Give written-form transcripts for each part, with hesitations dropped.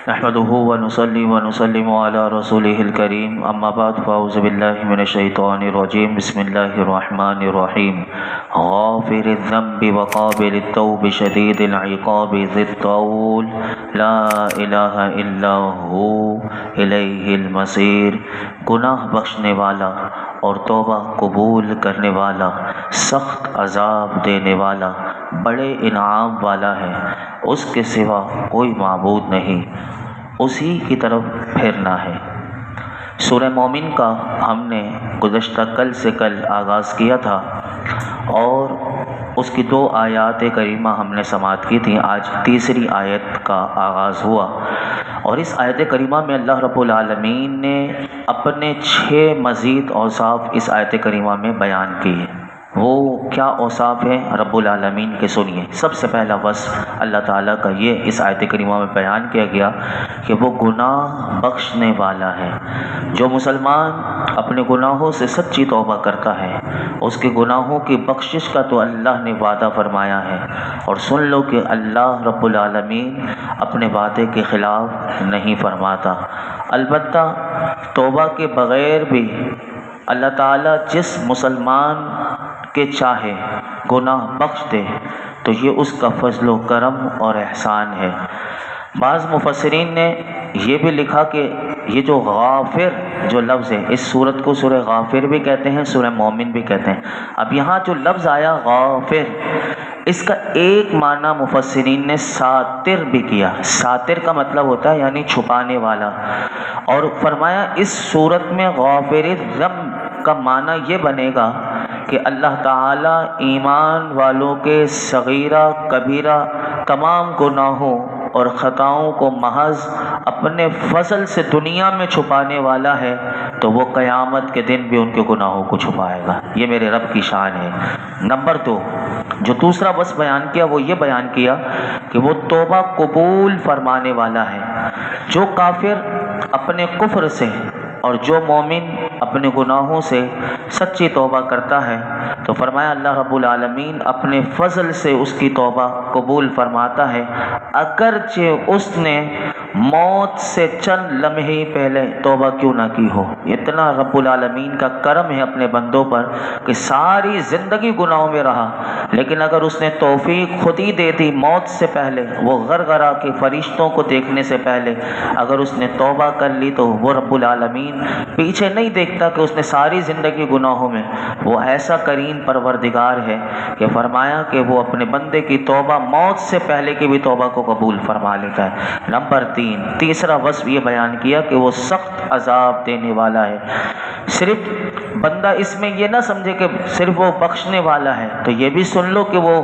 نحمده ونصلي ونسلم على رسوله الكريم اما بعد فاعوذ بالله من الشيطان الرجيم بسم الله الرحمن الرحيم غافر الذنب وقابل التوب شديد العقاب ذي الطول لا الہ الا هو الیہ المصیر۔ گناہ بخشنے والا اور توبہ قبول کرنے والا، سخت عذاب دینے والا، بڑے انعام والا ہے، اس کے سوا کوئی معبود نہیں، اسی کی طرف پھرنا ہے۔ سورہ مومن کا ہم نے گزشتہ کل سے آغاز کیا تھا اور اس کی 2 آیات کریمہ ہم نے سماعت کی تھیں۔ آج تیسری آیت کا آغاز ہوا اور اس آیت کریمہ میں اللہ رب العالمین نے اپنے 6 مزید اوصاف اس آیت کریمہ میں بیان کیے۔ وہ کیا اوصاف ہیں رب العالمین کے سنیے۔ سب سے پہلا وصف اللہ تعالیٰ کا یہ اس آیت کریمہ میں بیان کیا گیا کہ وہ گناہ بخشنے والا ہے۔ جو مسلمان اپنے گناہوں سے سچی توبہ کرتا ہے اس کے گناہوں کی بخشش کا تو اللہ نے وعدہ فرمایا ہے، اور سن لو کہ اللہ رب العالمین اپنے وعدے کے خلاف نہیں فرماتا۔ البتہ توبہ کے بغیر بھی اللہ تعالیٰ جس مسلمان کے چاہے گناہ بخش دے تو یہ اس کا فضل و کرم اور احسان ہے۔ بعض مفسرین نے یہ بھی لکھا کہ یہ جو غافر جو لفظ ہے، اس سورت کو سورہ غافر بھی کہتے ہیں، سورہ مومن بھی کہتے ہیں۔ اب یہاں جو لفظ آیا غافر، اس کا ایک معنی مفسرین نے ساتر بھی کیا۔ ساتر کا مطلب ہوتا ہے یعنی چھپانے والا، اور فرمایا اس صورت میں غافر الذنب کا معنی یہ بنے گا کہ اللہ تعالیٰ ایمان والوں کے صغیرہ کبیرہ تمام گناہوں اور خطاؤں کو محض اپنے فضل سے دنیا میں چھپانے والا ہے، تو وہ قیامت کے دن بھی ان کے گناہوں کو چھپائے گا۔ یہ میرے رب کی شان ہے۔ نمبر 2، جو دوسرا وصف بیان کیا وہ یہ بیان کیا کہ وہ توبہ قبول فرمانے والا ہے۔ جو کافر اپنے کفر سے اور جو مومن اپنے گناہوں سے سچی توبہ کرتا ہے تو فرمایا اللہ رب العالمین اپنے فضل سے اس کی توبہ قبول فرماتا ہے، اگرچہ اس نے موت سے چند لمحے پہلے توبہ کیوں نہ کی ہو۔ اتنا رب العالمین کا کرم ہے اپنے بندوں پر کہ ساری زندگی گناہوں میں رہا، لیکن اگر اس نے توفیق خود ہی دے دی موت سے پہلے، وہ غرغرہ کے فرشتوں کو دیکھنے سے پہلے اگر اس نے توبہ کر لی تو وہ رب العالمین پیچھے نہیں دیکھتا کہ اس نے ساری زندگی گناہوں میں، وہ ایسا کریم پروردگار ہے کہ فرمایا کہ وہ اپنے بندے کی توبہ موت سے پہلے کی بھی توبہ کو قبول فرما لیتا ہے۔ نمبر 3، تیسرا وصف یہ بیان کیا کہ وہ سخت عذاب دینے والا ہے۔ صرف بندہ اس میں یہ نہ سمجھے کہ صرف وہ بخشنے والا ہے، تو یہ بھی سن لو کہ وہ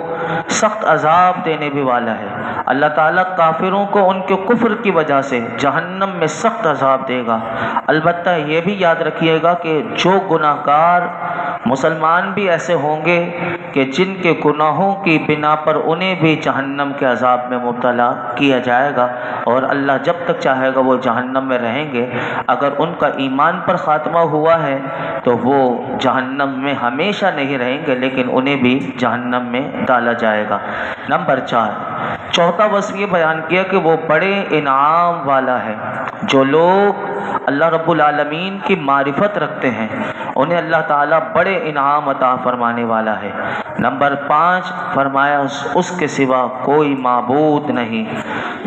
سخت عذاب دینے بھی والا ہے۔ اللہ تعالیٰ کافروں کو ان کے کفر کی وجہ سے جہنم میں سخت عذاب دے گا۔ البتہ یہ بھی یاد رکھیے گا کہ جو گناہ گار مسلمان بھی ایسے ہوں گے کہ جن کے گناہوں کی بنا پر انہیں بھی جہنم کے عذاب میں مبتلا کیا جائے گا، اور اللہ جب تک چاہے گا وہ جہنم میں رہیں گے۔ اگر ان کا ایمان پر خاتمہ ہوا ہے تو وہ جہنم میں ہمیشہ نہیں رہیں گے، لیکن انہیں بھی جہنم میں ڈالا جائے گا۔ نمبر 4، چوتھا وصف یہ بیان کیا کہ وہ بڑے انعام والا ہے۔ جو لوگ اللہ رب العالمین کی معرفت رکھتے ہیں انہیں اللہ تعالیٰ بڑے انعام عطا فرمانے والا ہے۔ نمبر 5، فرمایا اس کے سوا کوئی معبود نہیں۔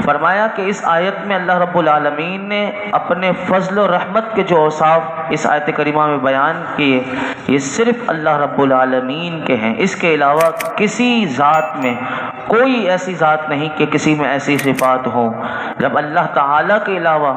فرمایا کہ اس آیت میں اللہ رب العالمین نے اپنے فضل و رحمت کے جو اوصاف اس آیت کریمہ میں بیان کیے یہ صرف اللہ رب العالمین کے ہیں، اس کے علاوہ کسی ذات میں کوئی ایسی ذات نہیں کہ کسی میں ایسی صفات ہوں۔ جب اللہ تعالیٰ کے علاوہ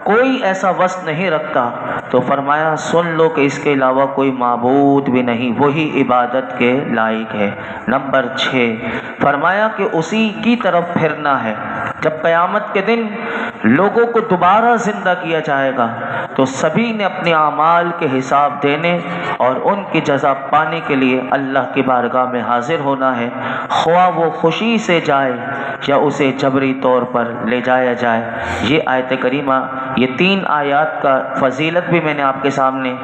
کوئی ایسا وصف نہیں رکھتا تو فرمایا سن لو کہ اس کے علاوہ کوئی معبود بھی نہیں، وہی عبادت کے لائق ہے۔ نمبر 6، فرمایا کہ اسی کی طرف پھرنا ہے۔ جب قیامت کے دن لوگوں کو دوبارہ زندہ کیا جائے گا تو سبھی نے اپنے اعمال کے حساب دینے اور ان کی جزا پانے کے لیے اللہ کی بارگاہ میں حاضر ہونا ہے، خواہ وہ خوشی سے جائے یا اسے جبری طور پر لے جایا جائے۔ یہ آیت کریمہ، یہ 3 آیات کا فضیلت بھی میں نے آپ کے سامنے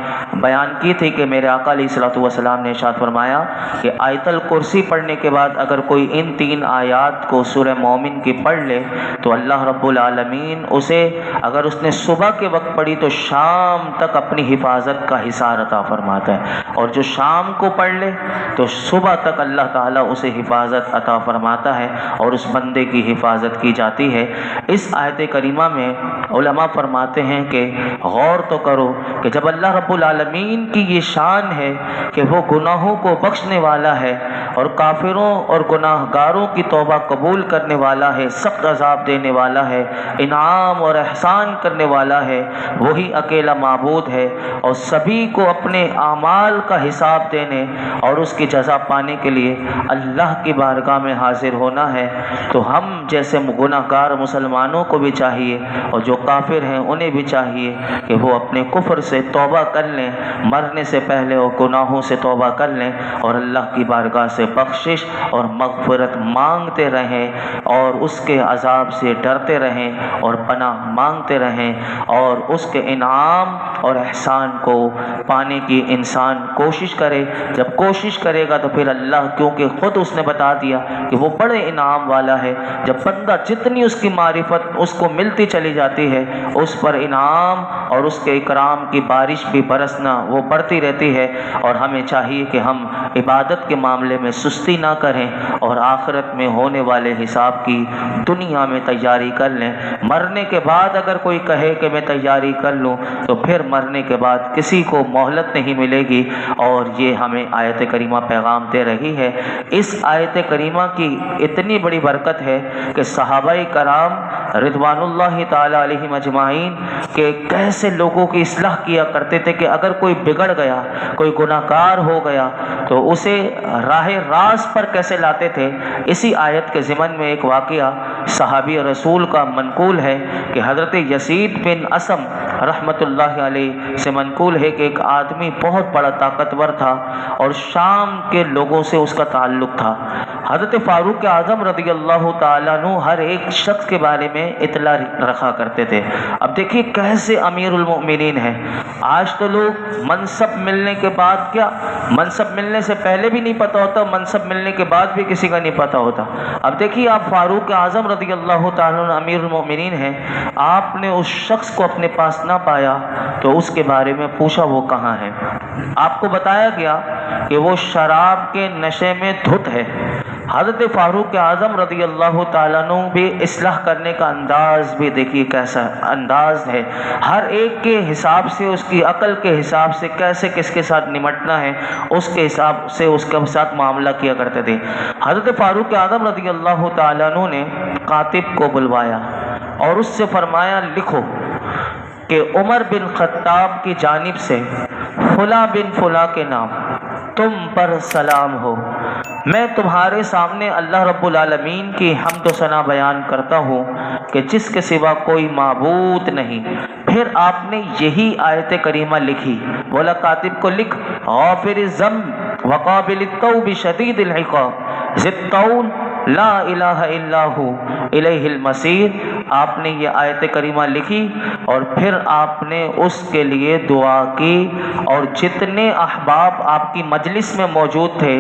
بیان کی تھی کہ میرے آقا علیہ الصلوۃ والسلام نے ارشاد فرمایا کہ آیت الکرسی پڑھنے کے بعد اگر کوئی ان 3 آیات کو سورہ مومن کی پڑھ لے تو اللہ رب العالمین العالمین اسے اگر اس نے صبح کے وقت پڑھی تو شام تک اپنی حفاظت کا حصار عطا فرماتا ہے، اور جو شام کو پڑھ لے تو صبح تک اللہ تعالیٰ اسے حفاظت عطا فرماتا ہے اور اس بندے کی حفاظت کی جاتی ہے۔ اس آیت کریمہ میں علماء فرماتے ہیں کہ غور تو کرو کہ جب اللہ رب العالمین کی یہ شان ہے کہ وہ گناہوں کو بخشنے والا ہے اور کافروں اور گناہ گاروں کی توبہ قبول کرنے والا ہے، سخت عذاب دینے والا ہے، انعام اور احسان کرنے والا ہے، وہی اکیلا معبود ہے، اور سبھی کو اپنے اعمال کا حساب دینے اور اس کی جزا پانے کے لیے اللہ کی بارگاہ میں حاضر ہونا ہے، تو ہم جیسے گناہ گار مسلمانوں کو بھی چاہیے اور جو کافر ہیں انہیں بھی چاہیے کہ وہ اپنے کفر سے توبہ کر لیں، مرنے سے پہلے اور گناہوں سے توبہ کر لیں اور اللہ کی بارگاہ سے بخشش اور مغفرت مانگتے رہیں اور اس کے عذاب سے ڈرتے رہیں اور پناہ مانگتے رہیں، اور اس کے انعام اور احسان کو پانے کی انسان کوشش کرے۔ جب کوشش کرے گا تو پھر اللہ، کیونکہ خود اس نے بتا دیا کہ وہ بڑے انعام والا ہے، جب بندہ جتنی اس کی معرفت اس کو ملتی چلی جاتی ہے اس پر انعام اور اس کے اکرام کی بارش بھی برسنا وہ بڑھتی رہتی ہے، اور ہمیں چاہیے کہ ہم عبادت کے معاملے میں سستی نہ کریں اور آخرت میں ہونے والے حساب کی دنیا میں تیاری کر لیں۔ مرنے کے بعد اگر کوئی کہے کہ میں تیاری کر لوں تو پھر مرنے کے بعد کسی کو مہلت نہیں ملے گی، اور یہ ہمیں آیت کریمہ پیغام دے رہی ہے۔ اس آیت کریمہ کی اتنی بڑی برکت ہے کہ صحابہ کرام رضوان اللہ تعالی علیہم اجمعین کہ کیسے لوگوں کی اصلاح کیا کرتے تھے کہ اگر کوئی بگڑ گیا، کوئی گناہ گار ہو گیا تو اسے راہ راست پر کیسے لاتے تھے۔ اسی آیت کے ضمن میں ایک واقعہ صحابی رسول کا منقول ہے کہ حضرت یزید بن اسم رحمۃ اللہ علیہ سے منقول ہے کہ ایک آدمی بہت بڑا طاقتور تھا اور شام کے لوگوں سے اس کا تعلق تھا۔ حضرت فاروق اعظم رضی اللہ تعالیٰ عنہ ہر ایک شخص کے بارے میں اطلاع رکھا کرتے تھے۔ اب دیکھیے کیسے امیر المؤمنین ہیں۔ آج تو لوگ منصب ملنے کے بعد، کیا منصب ملنے سے پہلے بھی نہیں پتہ ہوتا، منصب ملنے کے بعد بھی کسی کا نہیں پتہ ہوتا۔ اب دیکھیے آپ فاروق اعظم رضی اللہ تعالیٰ عنہ امیر المؤمنین ہیں، آپ نے اس شخص کو اپنے پاس نہ پایا تو اس کے بارے میں پوچھا وہ کہاں ہے۔ آپ کو بتایا گیا کہ وہ شراب کے نشے میں دھت ہے۔ حضرت فاروق اعظم رضی اللہ تعالیٰ عنہ بھی اصلاح کرنے کا انداز بھی دیکھیے کیسا انداز ہے، ہر ایک کے حساب سے، اس کی عقل کے حساب سے کیسے کس کے ساتھ نمٹنا ہے اس کے حساب سے اس کے ساتھ معاملہ کیا کرتے تھے۔ حضرت فاروق اعظم رضی اللہ تعالیٰ عنہ نے کاتب کو بلوایا اور اس سے فرمایا لکھو کہ عمر بن خطاب کی جانب سے فلاں بن فلاں کے نام تم پر سلام ہو، میں تمہارے سامنے اللہ رب العالمین کی حمد و ثنا بیان کرتا ہوں کہ جس کے سوا کوئی معبود نہیں۔ پھر آپ نے یہی آیت کریمہ لکھی، بولا کاتب کو لکھ غافر الذنب وقابل التوب شدید العقاب ذی الطول لا الہ الا ہو الیہ المصیر۔ آپ نے یہ آیت کریمہ لکھی اور پھر آپ نے اس کے لیے دعا کی، اور جتنے احباب آپ کی مجلس میں موجود تھے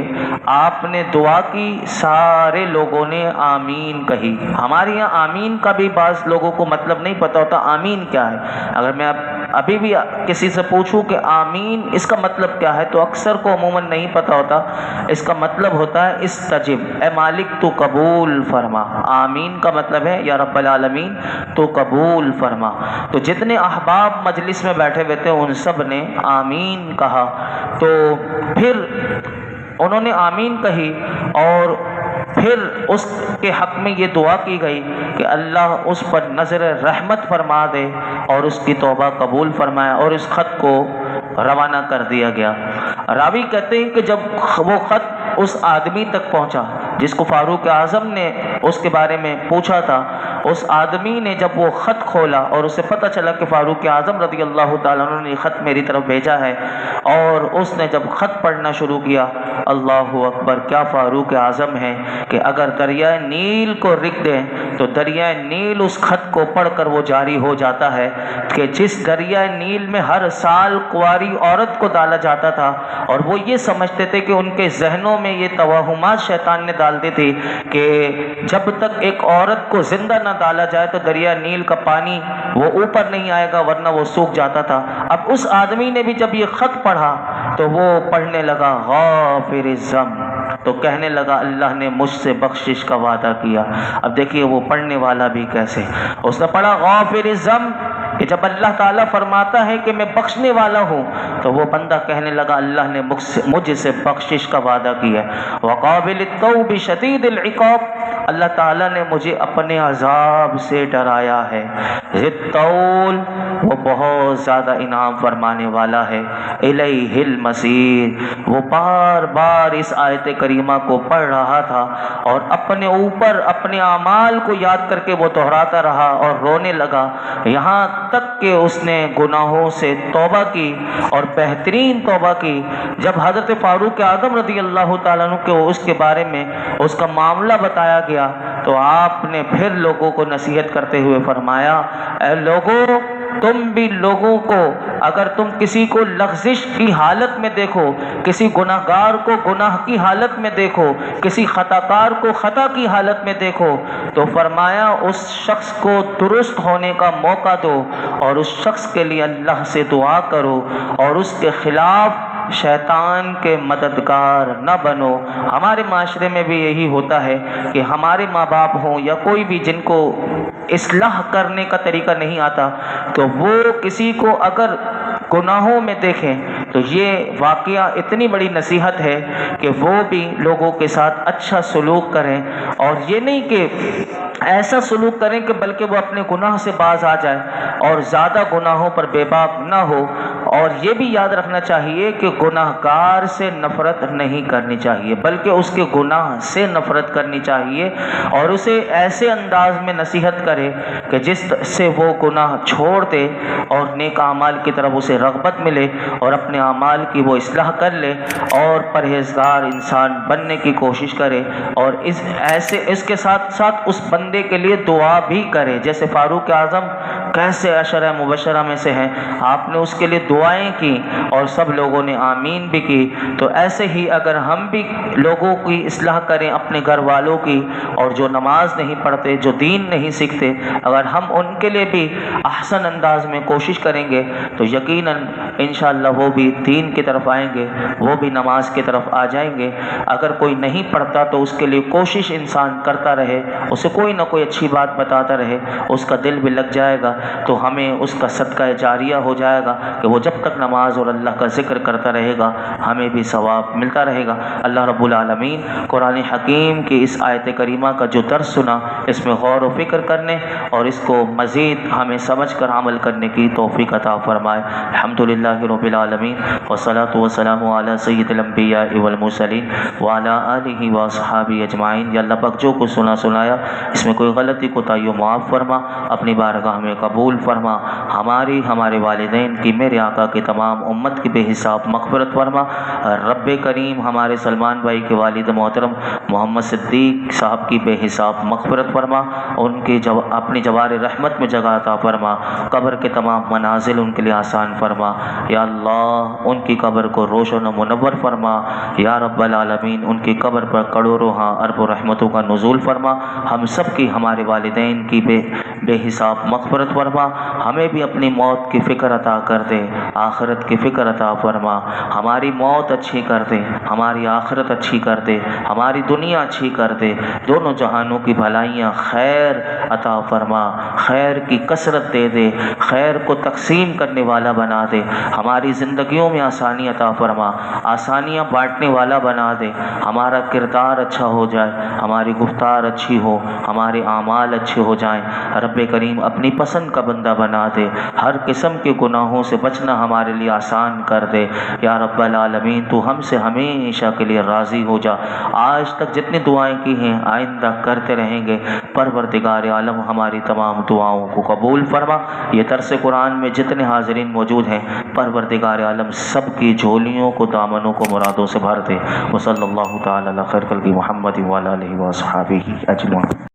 آپ نے دعا کی، سارے لوگوں نے آمین کہی۔ ہمارے یہاں آمین کا بھی بعض لوگوں کو مطلب نہیں پتہ ہوتا آمین کیا ہے۔ اگر میں ابھی بھی کسی سے پوچھوں کہ آمین اس کا مطلب کیا ہے تو اکثر کو عموماً نہیں پتہ ہوتا۔ اس کا مطلب ہوتا ہے استجب، اے مالک تو قبول فرما۔ آمین کا مطلب ہے یا رب العالمین تو قبول فرما۔ تو جتنے احباب مجلس میں بیٹھے ہوئے تھے ان سب نے آمین کہا، تو پھر انہوں نے آمین کہی اور پھر اس کے حق میں یہ دعا کی گئی کہ اللہ اس پر نظر رحمت فرما دے اور اس کی توبہ قبول فرمائے، اور اس خط کو روانہ کر دیا گیا۔ راوی کہتے ہیں کہ جب وہ خط اس آدمی تک پہنچا جس کو فاروق اعظم نے اس کے بارے میں پوچھا تھا، اس آدمی نے جب وہ خط کھولا اور اسے پتہ چلا کہ فاروق اعظم رضی اللہ تعالیٰ عنہ نے خط میری طرف بھیجا ہے، اور اس نے جب خط پڑھنا شروع کیا، اللہ اکبر، کیا فاروق اعظم ہے کہ اگر دریائے نیل کو رکھ دیں تو دریائے نیل اس خط کو پڑھ کر وہ جاری ہو جاتا ہے، کہ جس دریائے نیل میں ہر سال کنواری عورت کو ڈالا جاتا تھا، اور وہ یہ سمجھتے تھے کہ ان کے ذہنوں میں یہ توہمات شیطان نے ڈالتی تھی کہ جب تک ایک عورت کو زندہ نہ ڈالا جائے تو دریا نیل کا پانی وہ اوپر نہیں آئے گا ورنہ وہ سوکھ جاتا تھا۔ اب اس آدمی نے بھی جب یہ خط پڑھا تو وہ پڑھنے لگا غافر الذنب، تو کہنے لگا اللہ نے مجھ سے بخشش کا وعدہ کیا۔ اب دیکھیے وہ پڑھنے والا بھی کیسے، اس نے پڑھا غافر الذنب کہ جب اللہ تعالیٰ فرماتا ہے کہ میں بخشنے والا ہوں تو وہ بندہ کہنے لگا اللہ نے مجھ سے بخشش کا وعدہ کیا۔ وقابل التوب شدید العقاب، اللہ تعالیٰ نے مجھے اپنے عذاب سے ڈرایا ہے۔ ذی الطول، وہ بہت زیادہ انعام فرمانے والا ہے۔ الیہ المصیر، وہ بار بار اس آیت کریمہ کو پڑھ رہا تھا اور اپنے اوپر اپنے اعمال کو یاد کر کے وہ دہراتا رہا اور رونے لگا، یہاں تک کہ اس نے گناہوں سے توبہ کی اور بہترین توبہ کی۔ جب حضرت فاروق اعظم رضی اللہ تعالیٰ عنہ کو اس کے بارے میں اس کا معاملہ بتایا گیا تو آپ نے پھر لوگوں کو نصیحت کرتے ہوئے فرمایا، اے لوگوں، تم بھی لوگوں کو اگر تم کسی کو لغزش کی حالت میں دیکھو، کسی گناہ گار کو گناہ کی حالت میں دیکھو، کسی خطا کار کو خطا کی حالت میں دیکھو تو فرمایا اس شخص کو درست ہونے کا موقع دو اور اس شخص کے لیے اللہ سے دعا کرو اور اس کے خلاف شیطان کے مددگار نہ بنو۔ ہمارے معاشرے میں بھی یہی ہوتا ہے کہ ہمارے ماں باپ ہوں یا کوئی بھی جن کو اصلاح کرنے کا طریقہ نہیں آتا تو وہ کسی کو اگر گناہوں میں دیکھیں تو یہ واقعہ اتنی بڑی نصیحت ہے کہ وہ بھی لوگوں کے ساتھ اچھا سلوک کریں اور یہ نہیں کہ ایسا سلوک کریں کہ بلکہ وہ اپنے گناہ سے باز آ جائے اور زیادہ گناہوں پر بے باک نہ ہو۔ اور یہ بھی یاد رکھنا چاہیے کہ گناہ گار سے نفرت نہیں کرنی چاہیے بلکہ اس کے گناہ سے نفرت کرنی چاہیے اور اسے ایسے انداز میں نصیحت کرے کہ جس سے وہ گناہ چھوڑ دے اور نیک اعمال کی طرف اسے رغبت ملے اور اپنے اعمال کی وہ اصلاح کر لے اور پرہیزگار انسان بننے کی کوشش کرے اور اس کے ساتھ ساتھ اس بندے کے لیے دعا بھی کرے۔ جیسے فاروق اعظم کیسے عشرہ مبشرہ میں سے ہیں، آپ نے اس کے لیے دعائیں کی اور سب لوگوں نے آمین بھی کی، تو ایسے ہی اگر ہم بھی لوگوں کی اصلاح کریں اپنے گھر والوں کی اور جو نماز نہیں پڑھتے، جو دین نہیں سیکھتے، اگر ہم ان کے لیے بھی احسن انداز میں کوشش کریں گے تو یقیناً انشاءاللہ وہ بھی دین کی طرف آئیں گے، وہ بھی نماز کی طرف آ جائیں گے۔ اگر کوئی نہیں پڑھتا تو اس کے لیے کوشش انسان کرتا رہے، اسے کوئی نہ کوئی اچھی بات بتاتا رہے، اس کا دل بھی لگ جائے گا تو ہمیں اس کا صدقہ جاریہ ہو جائے گا کہ وہ جب تک نماز اور اللہ کا ذکر کرتا رہے گا ہمیں بھی ثواب ملتا رہے گا۔ اللہ رب العالمین قرآن حکیم کی اس آیت کریمہ کا جو درس سنا اس میں غور و فکر کرنے اور اس کو مزید ہمیں سمجھ کر عمل کرنے کی توفیق عطا فرمائے۔ الحمدللہ رب العالمین والصلاة والسلام علی سید الانبیاء والمرسلین وعلی آلہ واصحابہ اجمعین۔ یا اللہ پاک جو کچھ سنایا اس میں کوئی غلطی کوتاہی معاف فرما، اپنی بارگاہ میں قبول فرما، ہماری ہمارے والدین کی، میرے آقا کی تمام امت کی بے حساب مغفرت فرما۔ رب کریم ہمارے سلمان بھائی کے والد محترم محمد صدیق صاحب کی بے حساب مغفرت فرما، ان کی اپنی جوار رحمت میں جگہ عطا فرما، قبر کے تمام منازل ان کے لیے آسان فرما۔ یا اللہ ان کی قبر کو روشن و منور فرما، یا رب العالمین ان کی قبر پر کروڑوں ارب رحمتوں کا نزول فرما۔ ہم سب کی، ہمارے والدین کی بے حساب مغفرت فرما، ہمیں بھی اپنی موت کی فکر عطا کر دے، آخرت کی فکر عطا فرما، ہماری موت اچھی کر دے، ہماری آخرت اچھی کر دے، ہماری دنیا اچھی کر دے، دونوں جہانوں کی بھلائیاں خیر عطا فرما، خیر کی کثرت دے دے، خیر کو تقسیم کرنے والا بنا دے، ہماری زندگیوں میں آسانی عطا فرما، آسانیاں بانٹنے والا بنا دے، ہمارا کردار اچھا ہو جائے، ہماری گفتار اچھی ہو، ہمارے اعمال اچھے ہو جائیں۔ رب کریم اپنی پسند کا بندہ بنا دے، ہر قسم کے گناہوں سے بچنا ہمارے لیے آسان کر دے۔ یا رب العالمین تو ہم سے ہمیشہ کے لیے راضی ہو جا۔ آج تک جتنی دعائیں کی ہیں آئندہ کرتے رہیں گے، پروردگار عالم ہماری تمام دعاؤں کو قبول فرما۔ یہ درس قرآن میں جتنے حاضرین موجود ہیں پروردگار عالم سب کی جھولیوں کو، دامنوں کو مرادوں سے بھر دے۔ وصلی اللہ تعالی علی خیر خلق محمد وعلی آلہ وصحبہ اجمعین۔